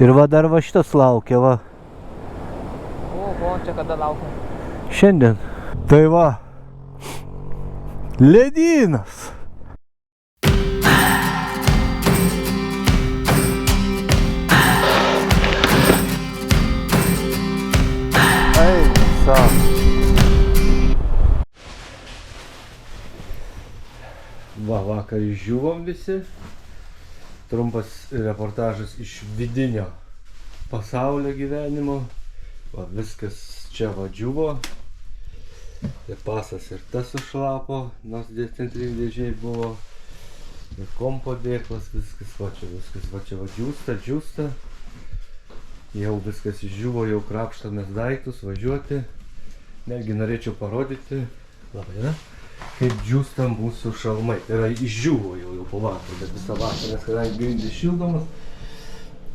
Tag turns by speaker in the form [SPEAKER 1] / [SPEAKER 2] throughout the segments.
[SPEAKER 1] Ir va dar va šitas laukia, va.
[SPEAKER 2] Oho, čia kada laukia?
[SPEAKER 1] Šiandien. Tai va. Ledynas. Eisa. Va, vakar išdžiūvom visi. Trumpas reportažas iš vidinio pasaulio gyvenimo. Va, viskas čia va džiuvo. Ir pasas ir tas sušlapo, nors centrinė dėžiai buvo. Ir kompo dėklas, viskas va čia va džiūsta. Jau viskas išdžiuvo, jau krapštamės daiktus, važiuoti. Netgi norėčiau parodyti, labai, ne? Kaip džiūsta mūsų šalmai. Tai yra išdžiuvo jau po vakarą, bet visą vakarą, nes kadangi grindys šildomas,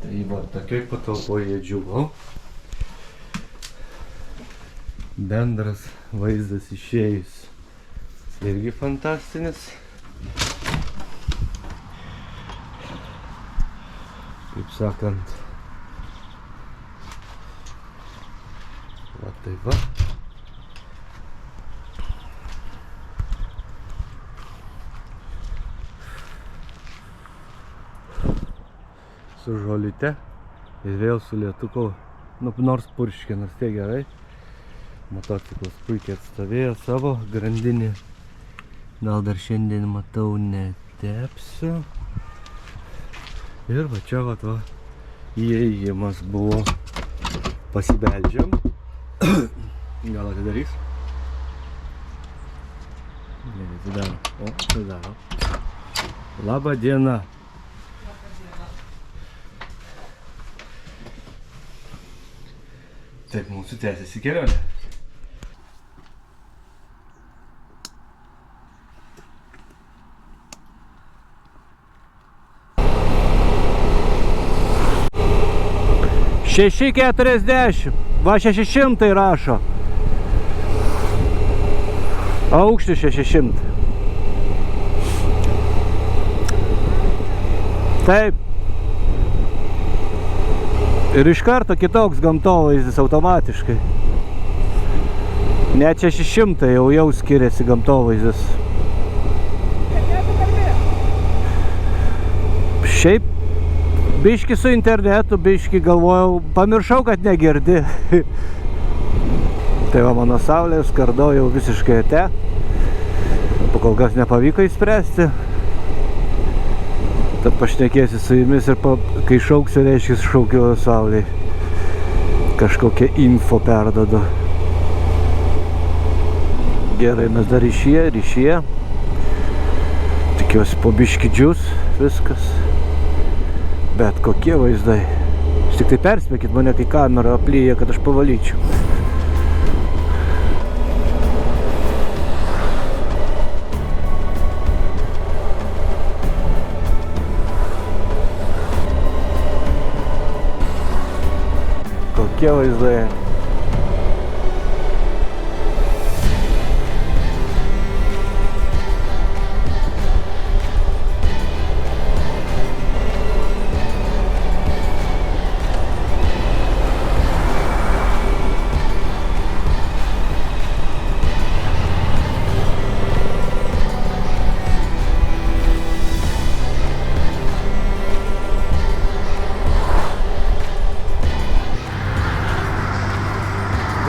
[SPEAKER 1] tai va, tokioj patalpoje jie džiuvo. Bendras vaizdas išėjus irgi fantastinis. Kaip sakant, va taip va. Su žolyte ir vėl su lietuku, nors purškė, nors tai gerai. Motociklas puikiai atstovėjo savo grandinį. Gal dar šiandien matau netepsiu. Ir va čia va įėjimas buvo. Pasibeldžiam. Gal atidarys? Ne, atidaro. O, atidaro. Labą dieną. Taip, mūsų tęsiasi kelionė. Šeši 40, va 600 rašo. Aukštis 600. Taip. Ir iš karto kitoks gamtovaizdis automatiškai. Net 600 jau skiriasi gamtovaizdis. Šiaip biški su internetu, biški galvojau, pamiršau, kad negirdi. Tai va mano saulė, skardau jau visiškai ate. Kol kas nepavyko įspręsti. Tad pašnekėsiu su jumis ir kai šauksiu, reiškia šaukiu saulei. Kažkokią info perdodu. Gerai, mes dar ryšyje. Tikiuosi po biškį džius viskas. Bet kokie vaizdai. Jūs tik tai perspėkit mane, kai kamera aplyja, kad aš pavalyčiau. Kokie vaizdai.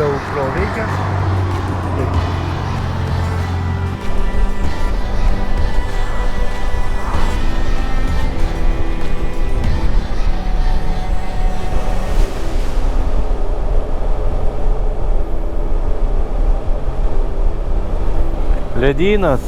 [SPEAKER 1] GoPro veikia. Ledynas.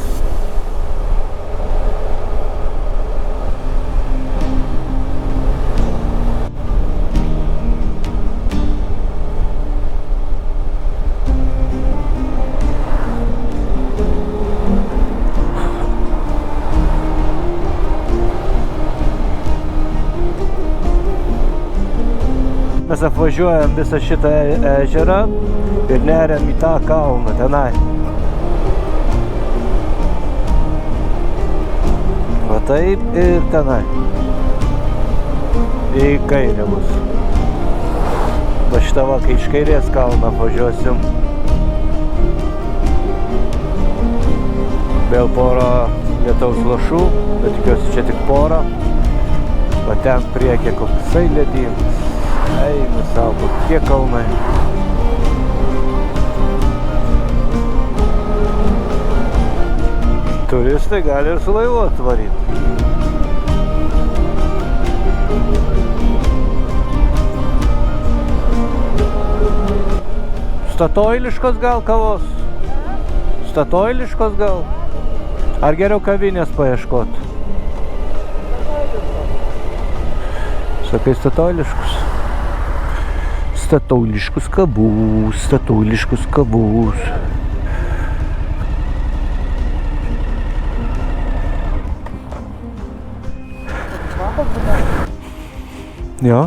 [SPEAKER 1] Mes apvažiuojam visą šitą ežerą ir neriam į tą kalną tenai. Va taip ir tenai. į kairę bus. Va šitą va, kai iš kairės kalną važiuosim. Vėl porą lietaus lašų, bet tikiuosi čia tik porą. Va ten priekė koksai ledynas. Eina savo, kokie kalnai. Turistai gali ir su laivu atvaryti. Statoiliškos gal kavos? Statoiliškos gal? Ar geriau kavinės paieškot? Sakai statoiliškus? Statoiliškus kavus, statoiliškus kavus. Jo?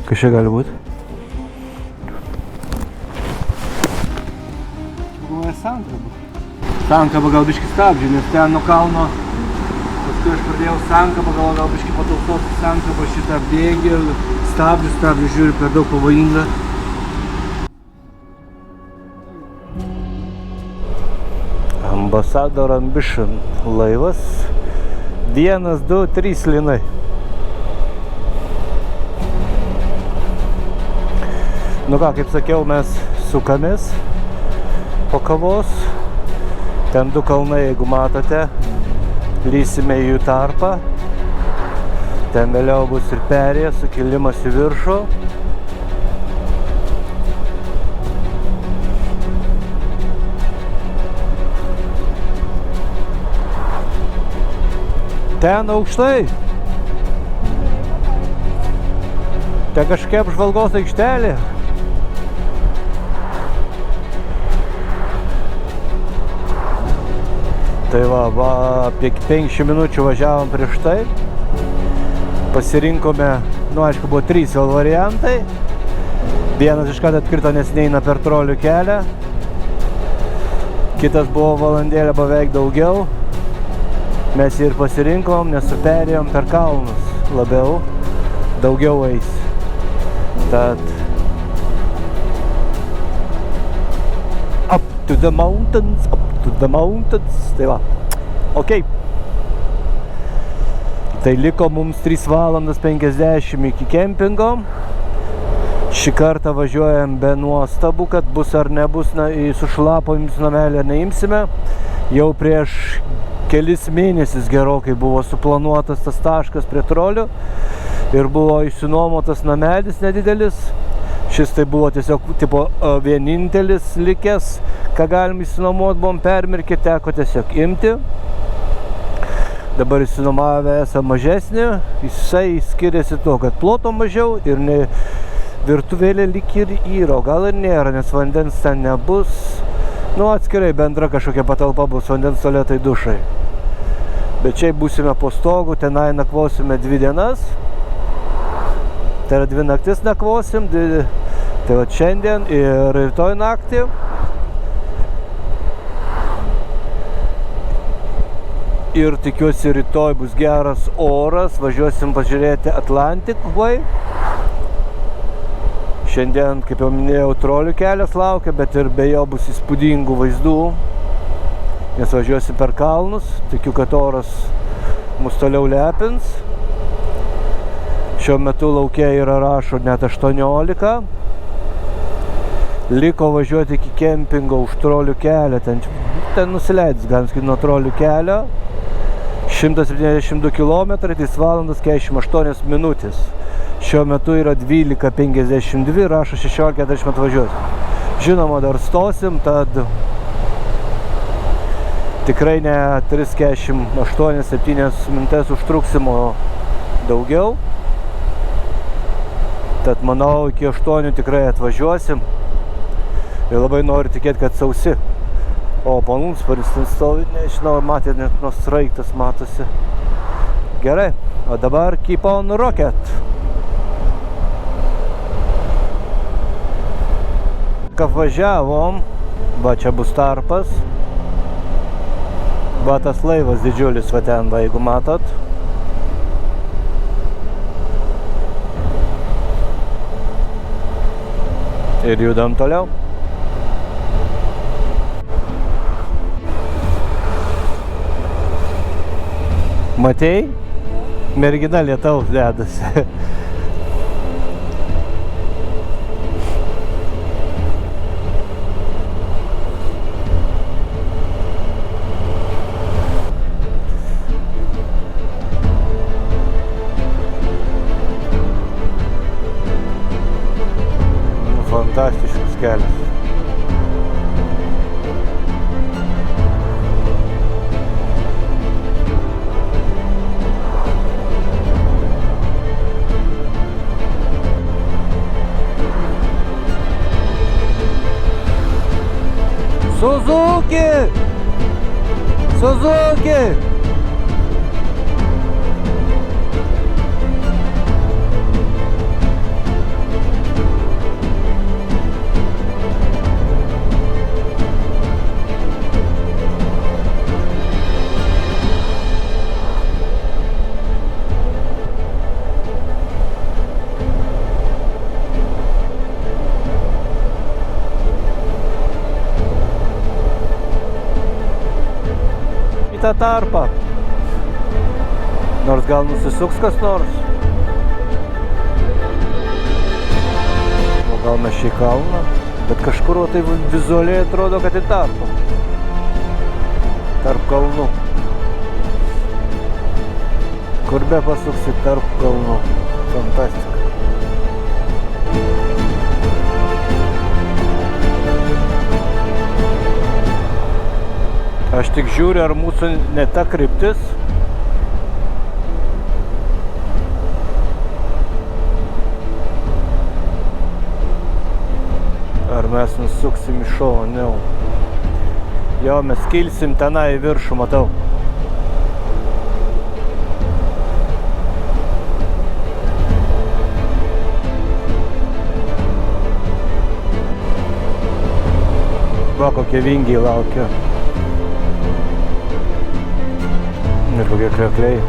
[SPEAKER 1] Kas čia gali būti? Galvoja sankaba. Sankaba gal biški stabdžių, nes ten nuo kalno. Paskui aš pradėjau sankabą, gal biški patausoti sankabą šitą bėgį ir stabdžių žiūri per daug pavojinga. Ambassador Ambition laivas. 1, 2, 3 linai. Nu ką, kaip sakiau, mes sukamės po kavos. Ten 2 kalnai, jeigu matote, lysime į jų tarpą. Ten vėliau bus ir perėja, sukilimas į viršų. Ten aukštai. Ten kažkokia apžvalgos aikštelė. Tai va, apie 50 minučių važiavom prieš tai. Pasirinkome, aišku, buvo 3 vėl variantai. Vienas iš karto atkrito, nes neina per trolių kelią. Kitas buvo valandėlę beveik daugiau. Mes jį ir pasirinkom, nes perėjom per kalnus labiau. Daugiau eis. Tad up to the mountains, up to the mountains. Tai va, ok. Tai liko mums 3 valandas 50 iki kempingo. Šį kartą važiuojam be nuostabų, kad bus ar nebus, su šlapo imsim namelį ar neimsime. Jau prieš kelis mėnesius gerokai buvo suplanuotas tas taškas prie trolių ir buvo išsinuomotas namelis nedidelis. Šis tai buvo tiesiog tipo vienintelis likęs, ką galim išsinuomoti, buvom permirkę, teko tiesiog imti. Dabar išsinuomavę esą mažesnį, jisai skiriasi to, kad ploto mažiau ir virtuvėlė lyg ir yra, gal ir nėra, nes vandens ten nebus. Atskirai bendra kažkokia patalpa bus, vandens tualetai, dušai. Bet čia būsime po stogu, tenai nakvosime 2 dienas. Tai yra 2 naktis nakvosim, tai va šiandien ir rytoj naktį. Ir tikiuosi rytoj bus geras oras, važiuosim pažiūrėti Atlantic Way. Šiandien, kaip jau minėjau, trolių kelias laukia, bet ir be jo bus įspūdingų vaizdų, nes važiuosim per kalnus. Tikiu, kad oras mus toliau lepins. Šiuo metu lauke yra rašo net 18. Liko važiuoti iki kempingo už trolių kelią. Ten nusileidus, galim sakyti, nuo trolių kelio. 172 km, 3 valandas 48 minutės. Šiuo metu yra 12:52, rašo 16:40 atvažiuosim. Žinoma, dar stosim, tad tikrai ne 3:48-7 minutės užtruksim, o daugiau. Tad manau, iki 8 tikrai atvažiuosim. Ir labai noriu tikėti, kad sausi. O malūnsparnis ten stovi, nežinau, matėt, net nuo sraigtas matosi. Gerai, o dabar keep on rocket. Ką važiavom, va čia bus tarpas. Va tas laivas didžiulis, va ten, va, jeigu matot. Ir judam toliau. Matei? Mergina lietaus dedasi. Fantastiškas kelias. Suzuki! Suzuki! Tą tarpą. Nors gal nusisuks kas nors. O gal mes šį kalną. Bet kažkur tai vizualiai atrodo, kad į tarpą. Tarp kalnų. Kur be pasuksi tarp kalnų. Fantastika. Aš tik žiūriu, ar mūsų ne ta kryptis. Ar mes nusuksim į šoną. Jo, mes kilsim tenai į viršų, matau. Va, kokie vingiai laukia. Ir kokie kriokliai.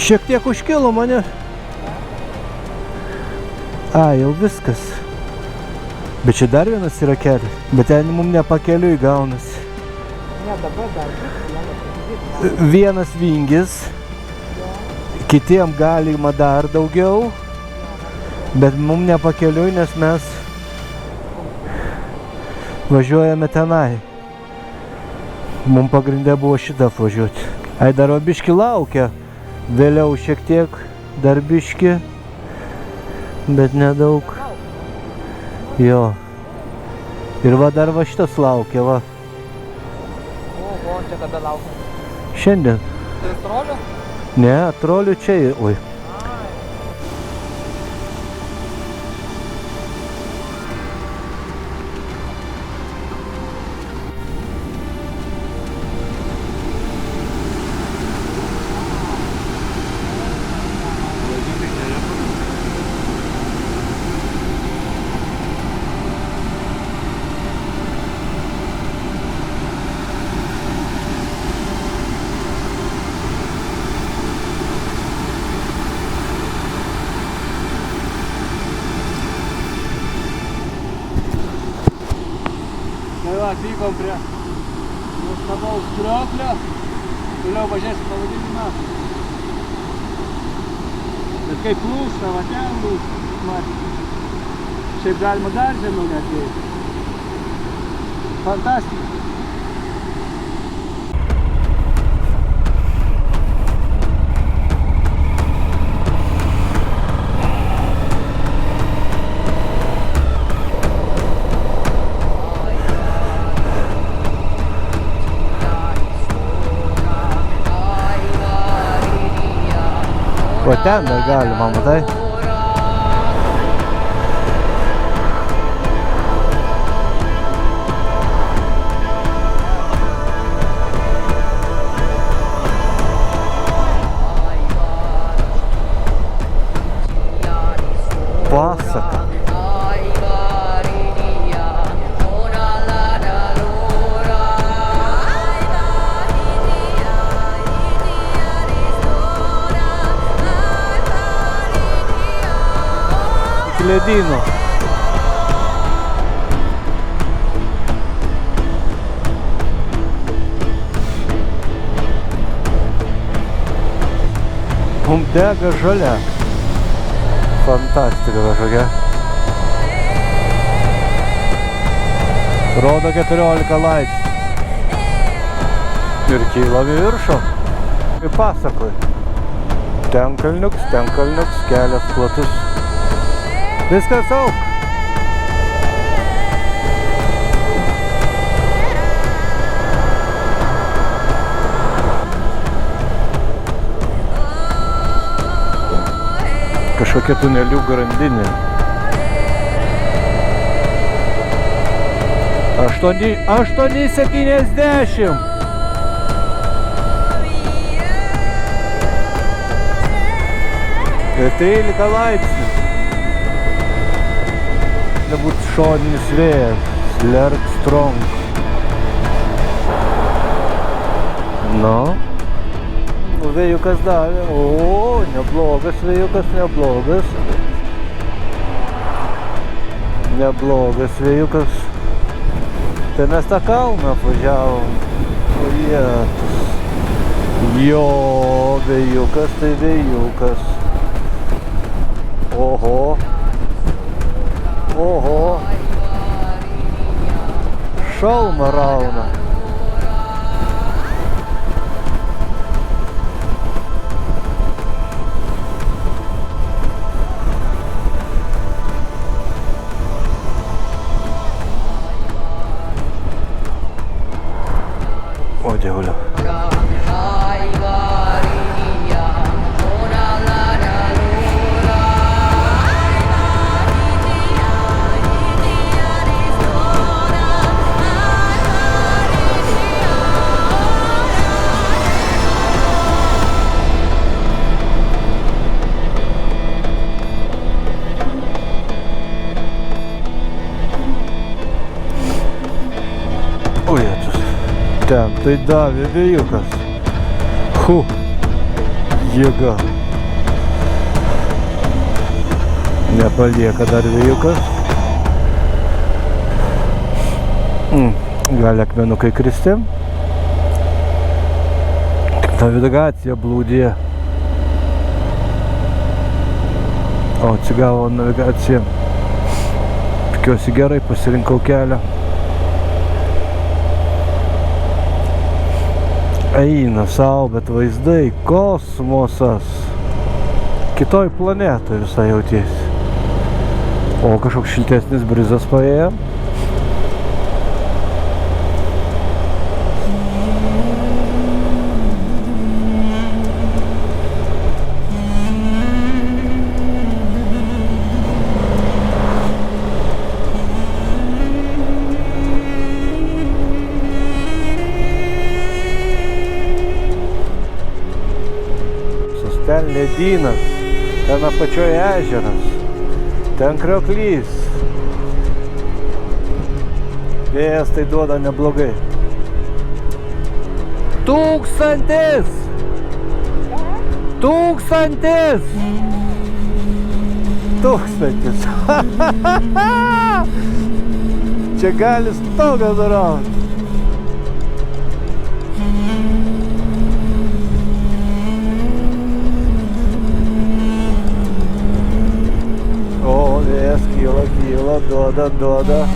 [SPEAKER 1] Šiek tiek užkilo mane. Jau viskas. Bet čia dar vienas yra kelias. Bet ten mums nepakeliui gaunasi.
[SPEAKER 2] Ne, dabar dar
[SPEAKER 1] vienas vingis. Kitiem galima dar daugiau. Bet mums nepakeliui, nes mes važiuojame tenai. Mums pagrindė buvo šitą važiuoti. Dar biški laukia. Vėliau šiek tiek dar biški, bet nedaug. Jo. Ir va dar va šitas laukia, va.
[SPEAKER 2] O, čia kada laukia?
[SPEAKER 1] Šiandien.
[SPEAKER 2] Tai trolių?
[SPEAKER 1] Ne, trolių čia. Oi.
[SPEAKER 3] Tai va, atvykom prie nuostabaus krioklio. Toliau važiuosim pavadinimą. Bet kaip plūsta, va ten plūsta. Šiaip galima dar žemiau netgi. Fantastika.
[SPEAKER 1] O ten dar galima, matai? Pasaka. Ledynų. Mum dega žalia. Fantastika kažkokia. Rodo 14 laipsnių. Ir kylam į viršų. Kaip pasakoj. Ten kalniuks, kelias platus. Viskas auk. Kažkokia tunelių grandinė. 8,70. Ir 13 laipsnių. Nebūt šoninis vėjas, Lerk Strong. Nu, vėjukas davė, o, neblogas vėjukas, neblogas. Neblogas vėjukas. Tai mes tą kalną apvažiavom. O jėtus. Jo, vėjukas, tai vėjukas. Oho. Oho, šalmą rauna. O dievulio. Ten tai davė vėjukas. Jėga. Nepalieka dar vėjukas. Gali akmenukai kristi. Navigacija blūdė. O, atsigavo navigacija. Tikiuosi gerai pasirinkau kelią. Eina savo, bet vaizdai, kosmosas. Kitoj planetoj visai jautiesi. O kažkoks šiltesnis brizas paėjo. Ten ledynas, ten apačioje ežeras, ten krioklys. Vėjas tai duoda neblogai. 1000! 1000! 1000! Čia gali stogą darauti. O, vėjas kyla, duoda.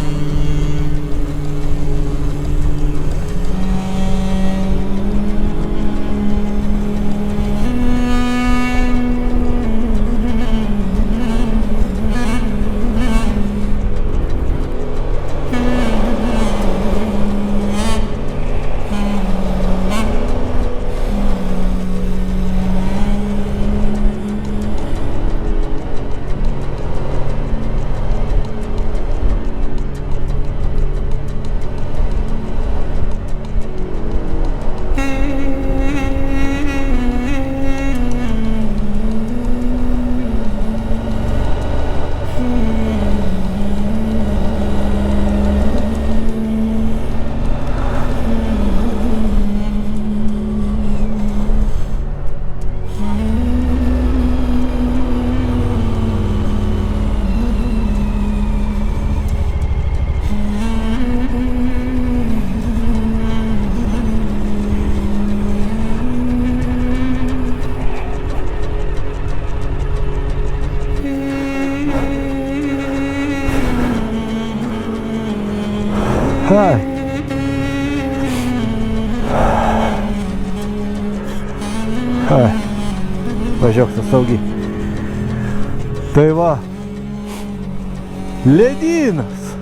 [SPEAKER 1] Ai. Ai. Važiuok su saugiai. Tai va. Ledynas.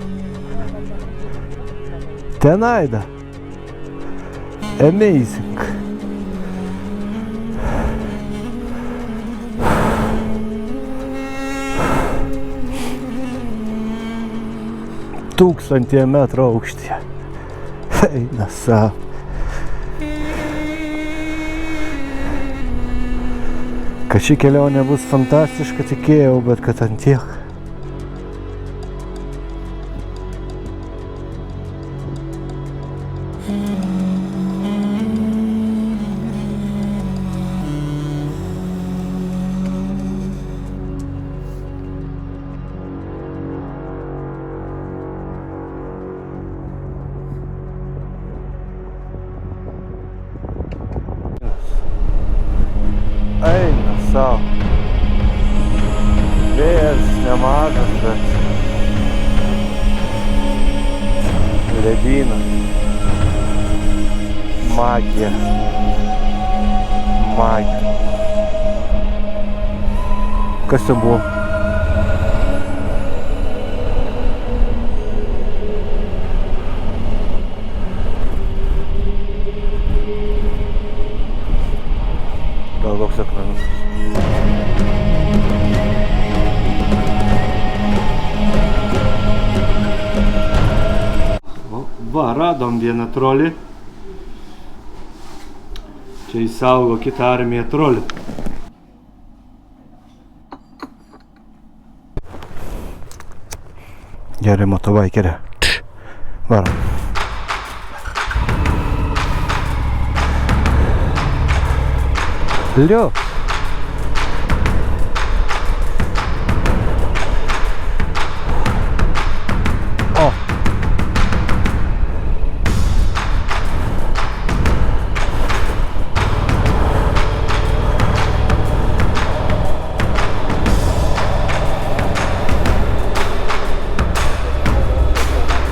[SPEAKER 1] Tenaida. Amazing. Tūkstantie metrų aukštyje. Eina savo. Kad ši kelionė bus fantastiška, tikėjau, bet kad ant tiek. Eina savo. Vėjas nemažas, bet ledynas. Magija. Magija. Kas ten buvo? Gal koks ekranus. Va, radom vieną trolį. Čia įsaugo kitą armiją trolių. Gerai, motovaikerė. Varom. Liu. O.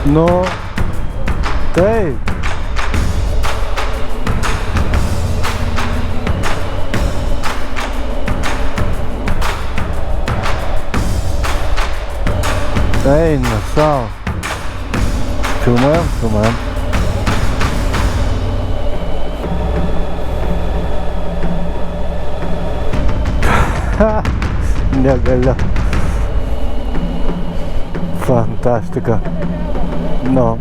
[SPEAKER 1] Nu, taip. Eina savo. Filmuojam. Ha, negaliu. Fantastika. No.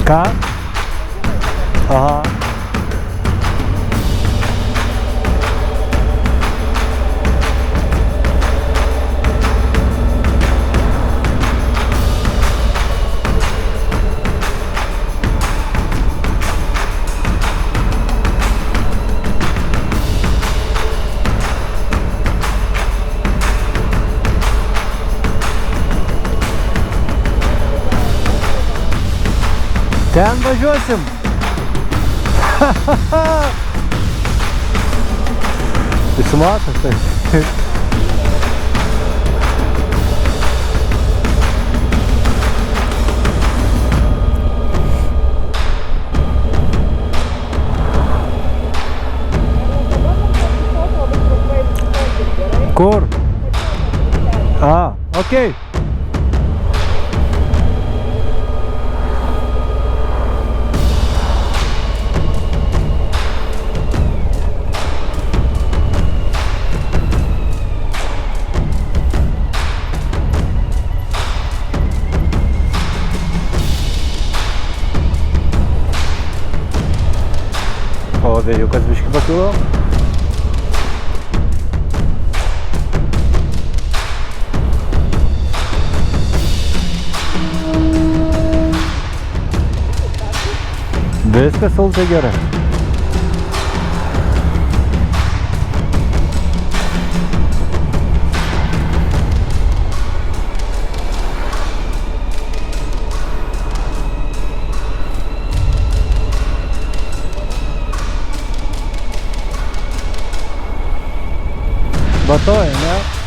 [SPEAKER 1] Ką? Aha.
[SPEAKER 4] Ten važiuosim. Jūs matot, tai. Kur? Okei. O, vėjukas biškį pakilo. Viskas Ultai gerai. Batoja, ne?